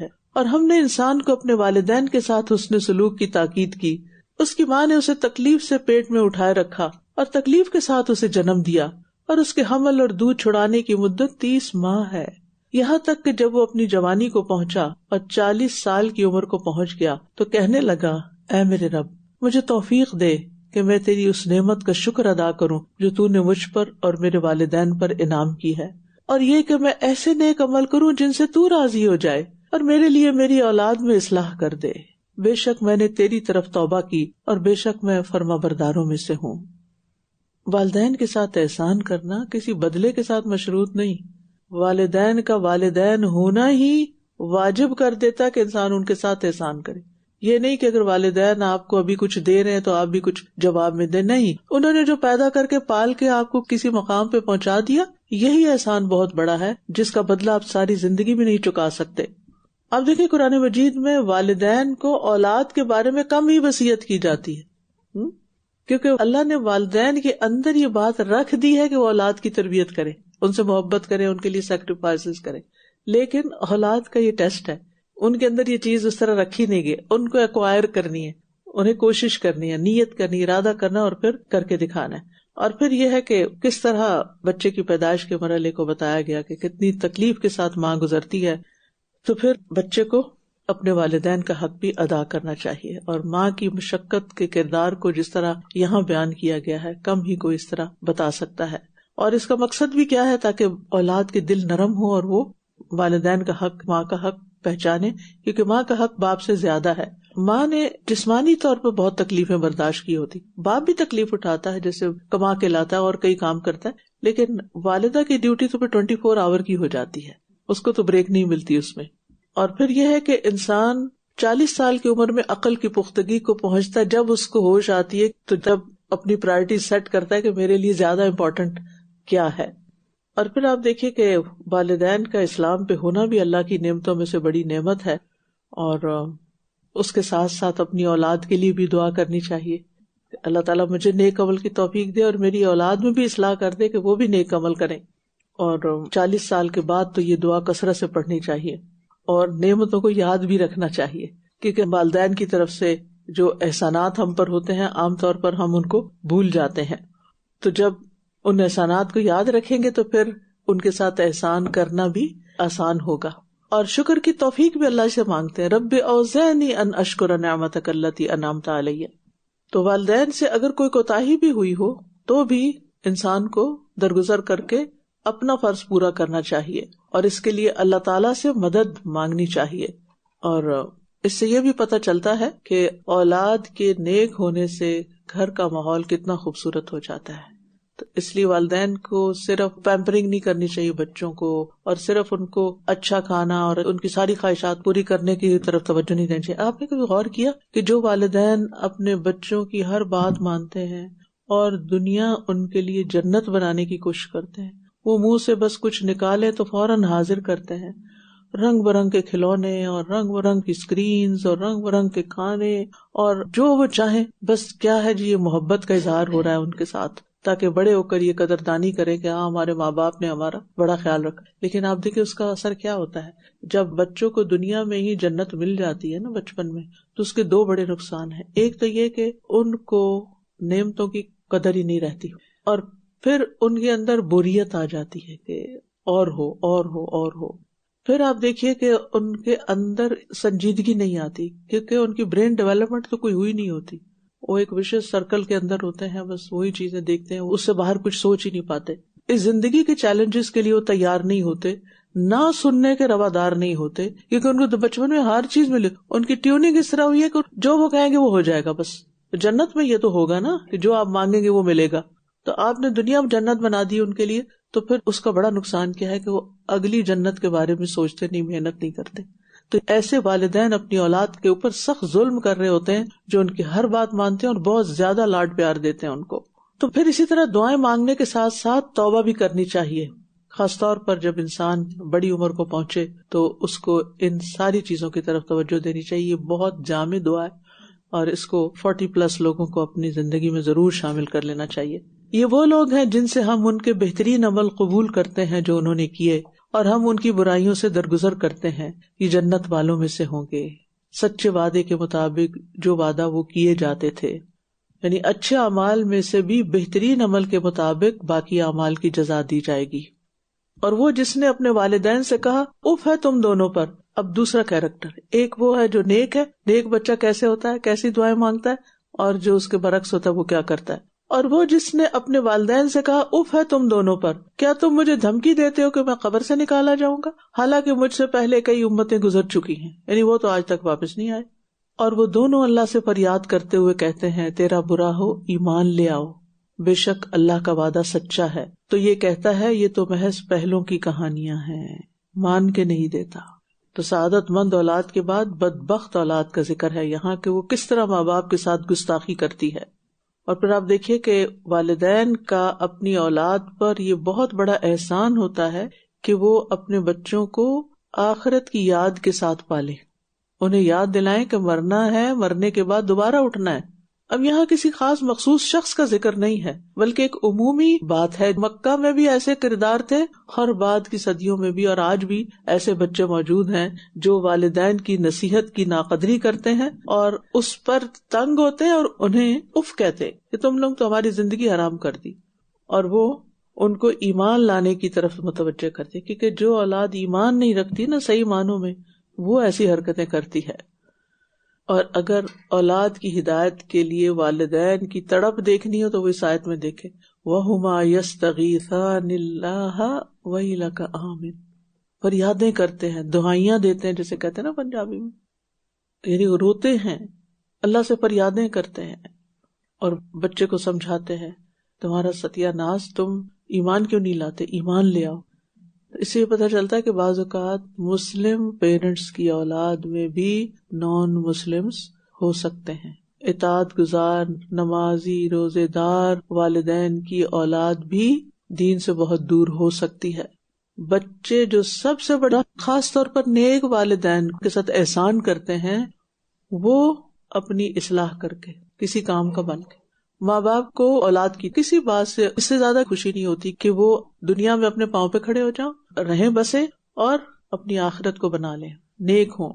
ہے. اور ہم نے انسان کو اپنے والدین کے ساتھ حسن سلوک کی تاکید کی. اس کی ماں نے اسے تکلیف سے پیٹ میں اٹھائے رکھا اور تکلیف کے ساتھ اسے جنم دیا، اور اس کے حمل اور دودھ چھڑانے کی مدت 30 ماہ ہے. یہاں تک کہ جب وہ اپنی جوانی کو پہنچا اور 40 سال کی عمر کو پہنچ گیا تو کہنے لگا، اے میرے رب، مجھے توفیق دے کہ میں تیری اس نعمت کا شکر ادا کروں جو تو نے مجھ پر اور میرے والدین پر انعام کی ہے، اور یہ کہ میں ایسے نیک عمل کروں جن سے تو راضی ہو جائے، اور میرے لیے میری اولاد میں اصلاح کر دے. بے شک میں نے تیری طرف توبہ کی اور بے شک میں فرما برداروں میں سے ہوں. والدین کے ساتھ احسان کرنا کسی بدلے کے ساتھ مشروط نہیں. والدین کا والدین ہونا ہی واجب کر دیتا کہ انسان ان کے ساتھ احسان کرے. یہ نہیں کہ اگر والدین آپ کو ابھی کچھ دے رہے ہیں تو آپ بھی کچھ جواب میں دیں. نہیں، انہوں نے جو پیدا کر کے پال کے آپ کو کسی مقام پہ پہنچا دیا، یہی احسان بہت بڑا ہے جس کا بدلہ آپ ساری زندگی میں نہیں چکا سکتے. اب دیکھیں قرآن مجید میں والدین کو اولاد کے بارے میں کم ہی وصیت کی جاتی ہے، کیونکہ اللہ نے والدین کے اندر یہ بات رکھ دی ہے کہ وہ اولاد کی تربیت کرے، ان سے محبت کرے، ان کے لیے سیکریفائسز کرے. لیکن اولاد کا یہ ٹیسٹ ہے، ان کے اندر یہ چیز اس طرح رکھی نہیں گئی. ان کو ایکوائر کرنی ہے، انہیں کوشش کرنی ہے، نیت کرنی، ارادہ کرنا اور پھر کر کے دکھانا ہے. اور پھر یہ ہے کہ کس طرح بچے کی پیدائش کے مرحلے کو بتایا گیا کہ کتنی تکلیف کے ساتھ ماں گزرتی ہے. تو پھر بچے کو اپنے والدین کا حق بھی ادا کرنا چاہیے. اور ماں کی مشقت کے کردار کو جس طرح یہاں بیان کیا گیا ہے، کم ہی کوئی اس طرح بتا سکتا ہے. اور اس کا مقصد بھی کیا ہے؟ تاکہ اولاد کے دل نرم ہو اور وہ والدین کا حق، ماں کا حق پہچانے، کیونکہ ماں کا حق باپ سے زیادہ ہے. ماں نے جسمانی طور پر بہت تکلیفیں برداشت کی ہوتی، باپ بھی تکلیف اٹھاتا ہے، جیسے کما کے لاتا ہے اور کئی کام کرتا ہے، لیکن والدہ کی ڈیوٹی تو پھر 24 آور کی ہو جاتی ہے، اس کو تو بریک نہیں ملتی اس میں. اور پھر یہ ہے کہ انسان 40 سال کی عمر میں عقل کی پختگی کو پہنچتا ہے، جب اس کو ہوش آتی ہے، تو جب اپنی پرائرٹی سیٹ کرتا ہے کہ میرے لیے زیادہ امپورٹنٹ کیا ہے. اور پھر آپ دیکھیے کہ والدین کا اسلام پہ ہونا بھی اللہ کی نعمتوں میں سے بڑی نعمت ہے. اور اس کے ساتھ ساتھ اپنی اولاد کے لیے بھی دعا کرنی چاہیے کہ اللہ تعالیٰ مجھے نیک عمل کی توفیق دے اور میری اولاد میں بھی اصلاح کر دے کہ وہ بھی نیک عمل کریں. اور 40 سال کے بعد تو یہ دعا کثرت سے پڑھنی چاہیے اور نعمتوں کو یاد بھی رکھنا چاہیے، کیونکہ والدین کی طرف سے جو احسانات ہم پر ہوتے ہیں عام طور پر ہم ان کو بھول جاتے ہیں. تو جب ان احسانات کو یاد رکھیں گے تو پھر ان کے ساتھ احسان کرنا بھی آسان ہوگا. اور شکر کی توفیق بھی اللہ سے مانگتے ہیں، رب اوزعنی ان اشکر نعمتک التی انعمت علیہ. تو والدین سے اگر کوئی کوتاہی بھی ہوئی ہو تو بھی انسان کو درگزر کر کے اپنا فرض پورا کرنا چاہیے، اور اس کے لیے اللہ تعالیٰ سے مدد مانگنی چاہیے. اور اس سے یہ بھی پتہ چلتا ہے کہ اولاد کے نیک ہونے سے گھر کا ماحول کتنا خوبصورت ہو جاتا ہے. تو اس لیے والدین کو صرف پیمپرنگ نہیں کرنی چاہیے بچوں کو، اور صرف ان کو اچھا کھانا اور ان کی ساری خواہشات پوری کرنے کی طرف توجہ نہیں دینی چاہیے. آپ نے کبھی غور کیا کہ جو والدین اپنے بچوں کی ہر بات مانتے ہیں اور دنیا ان کے لیے جنت بنانے کی کوشش کرتے ہیں، وہ منہ سے بس کچھ نکالے تو فوراً حاضر کرتے ہیں، رنگ برنگ کے کھلونے اور رنگ برنگ کی اسکرینز اور رنگ برنگ کے کھانے اور جو وہ چاہیں، بس کیا ہے جی، یہ محبت کا اظہار ہو رہا ہے ان کے ساتھ، تاکہ بڑے ہو کر یہ قدردانی کریں کہ ہاں ہمارے ماں باپ نے ہمارا بڑا خیال رکھا. لیکن آپ دیکھیں اس کا اثر کیا ہوتا ہے جب بچوں کو دنیا میں ہی جنت مل جاتی ہے نا بچپن میں، تو اس کے 2 بڑے نقصان ہیں. ایک تو یہ کہ ان کو نعمتوں کی قدر ہی نہیں رہتی، اور پھر ان کے اندر بوریت آ جاتی ہے کہ اور ہو اور ہو اور ہو. پھر آپ دیکھیے کہ ان کے اندر سنجیدگی نہیں آتی، کیونکہ ان کی برین ڈیولپمنٹ تو کوئی ہوئی نہیں ہوتی. وہ ایک وشیش سرکل کے اندر ہوتے ہیں، بس وہی چیزیں دیکھتے ہیں، اس سے باہر کچھ سوچ ہی نہیں پاتے. اس زندگی کے چیلنجز کے لیے وہ تیار نہیں ہوتے، نہ سننے کے روادار نہیں ہوتے، کیونکہ ان کو تو بچپن میں ہر چیز ملے. ان کی ٹیوننگ اس طرح ہوئی ہے کہ جو وہ کہیں گے وہ ہو جائے گا. بس جنت میں یہ تو ہوگا نا کہ جو آپ مانگیں گے وہ ملے گا. تو آپ نے دنیا میں جنت بنا دی ان کے لیے، تو پھر اس کا بڑا نقصان کیا ہے کہ وہ اگلی جنت کے بارے میں سوچتے نہیں، محنت نہیں کرتے. تو ایسے والدین اپنی اولاد کے اوپر سخت ظلم کر رہے ہوتے ہیں، جو ان کی ہر بات مانتے ہیں اور بہت زیادہ لاڈ پیار دیتے ہیں ان کو. تو پھر اسی طرح دعائیں مانگنے کے ساتھ ساتھ توبہ بھی کرنی چاہیے، خاص طور پر جب انسان بڑی عمر کو پہنچے تو اس کو ان ساری چیزوں کی طرف توجہ دینی چاہیے. بہت جامع دعا ہے اور اس کو 40+ لوگوں کو اپنی زندگی میں ضرور شامل کر لینا چاہیے. یہ وہ لوگ ہیں جن سے ہم ان کے بہترین عمل قبول کرتے ہیں جو انہوں نے کیے، اور ہم ان کی برائیوں سے درگزر کرتے ہیں، یہ جنت والوں میں سے ہوں گے، سچے وعدے کے مطابق جو وعدہ وہ کیے جاتے تھے، یعنی اچھے اعمال میں سے بھی بہترین عمل کے مطابق باقی اعمال کی جزا دی جائے گی۔ اور وہ جس نے اپنے والدین سے کہا اف ہے تم دونوں پر، اب دوسرا کیریکٹر، ایک وہ ہے جو نیک ہے، نیک بچہ کیسے ہوتا ہے، کیسی دعائیں مانگتا ہے، اور جو اس کے برعکس ہوتا ہے وہ کیا کرتا ہے۔ اور وہ جس نے اپنے والدین سے کہا اف ہے تم دونوں پر، کیا تم مجھے دھمکی دیتے ہو کہ میں قبر سے نکالا جاؤں گا، حالانکہ مجھ سے پہلے کئی امتیں گزر چکی ہیں، یعنی وہ تو آج تک واپس نہیں آئے۔ اور وہ دونوں اللہ سے فریاد کرتے ہوئے کہتے ہیں تیرا برا ہو، ایمان لے آؤ، بے شک اللہ کا وعدہ سچا ہے۔ تو یہ کہتا ہے یہ تو محض پہلوں کی کہانیاں ہیں، مان کے نہیں دیتا۔ تو سعادت مند اولاد کے بعد بدبخت اولاد کا ذکر ہے یہاں کہ وہ کس طرح ماں باپ کے ساتھ گستاخی کرتی ہے۔ اور پھر آپ دیکھیے کہ والدین کا اپنی اولاد پر یہ بہت بڑا احسان ہوتا ہے کہ وہ اپنے بچوں کو آخرت کی یاد کے ساتھ پالیں، انہیں یاد دلائیں کہ مرنا ہے، مرنے کے بعد دوبارہ اٹھنا ہے۔ اب یہاں کسی خاص مخصوص شخص کا ذکر نہیں ہے بلکہ ایک عمومی بات ہے۔ مکہ میں بھی ایسے کردار تھے اور بعد کی صدیوں میں بھی، اور آج بھی ایسے بچے موجود ہیں جو والدین کی نصیحت کی ناقدری کرتے ہیں اور اس پر تنگ ہوتے ہیں اور انہیں اف کہتے کہ تم لوگ تو ہماری زندگی حرام کر دی، اور وہ ان کو ایمان لانے کی طرف متوجہ کرتے، کیونکہ جو اولاد ایمان نہیں رکھتی نا صحیح معنوں میں، وہ ایسی حرکتیں کرتی ہے۔ اور اگر اولاد کی ہدایت کے لیے والدین کی تڑپ دیکھنی ہو تو وہ اس آیت میں دیکھے وَهُمَا يَسْتَغِيثَانِ اللَّهَ وَيْلَكَ آمِنْ، فریادیں کرتے ہیں، دعائیاں دیتے ہیں، جسے کہتے ہیں نا پنجابی میں، یعنی وہ روتے ہیں، اللہ سے فریادیں کرتے ہیں اور بچے کو سمجھاتے ہیں تمہارا ستیہ ناس، تم ایمان کیوں نہیں لاتے، ایمان لے آؤ۔ اس سے پتہ چلتا ہے کہ بعض اوقات مسلم پیرنٹس کی اولاد میں بھی نان مسلمز ہو سکتے ہیں، اطاعت گزار نمازی روزے دار والدین کی اولاد بھی دین سے بہت دور ہو سکتی ہے۔ بچے جو سب سے بڑا خاص طور پر نیک والدین کے ساتھ احسان کرتے ہیں، وہ اپنی اصلاح کر کے کسی کام کا بن کے، ماں باپ کو اولاد کی کسی بات سے اس سے زیادہ خوشی نہیں ہوتی کہ وہ دنیا میں اپنے پاؤں پہ کھڑے ہو جاؤں، رہیں بسیں اور اپنی آخرت کو بنا لیں، نیک ہوں۔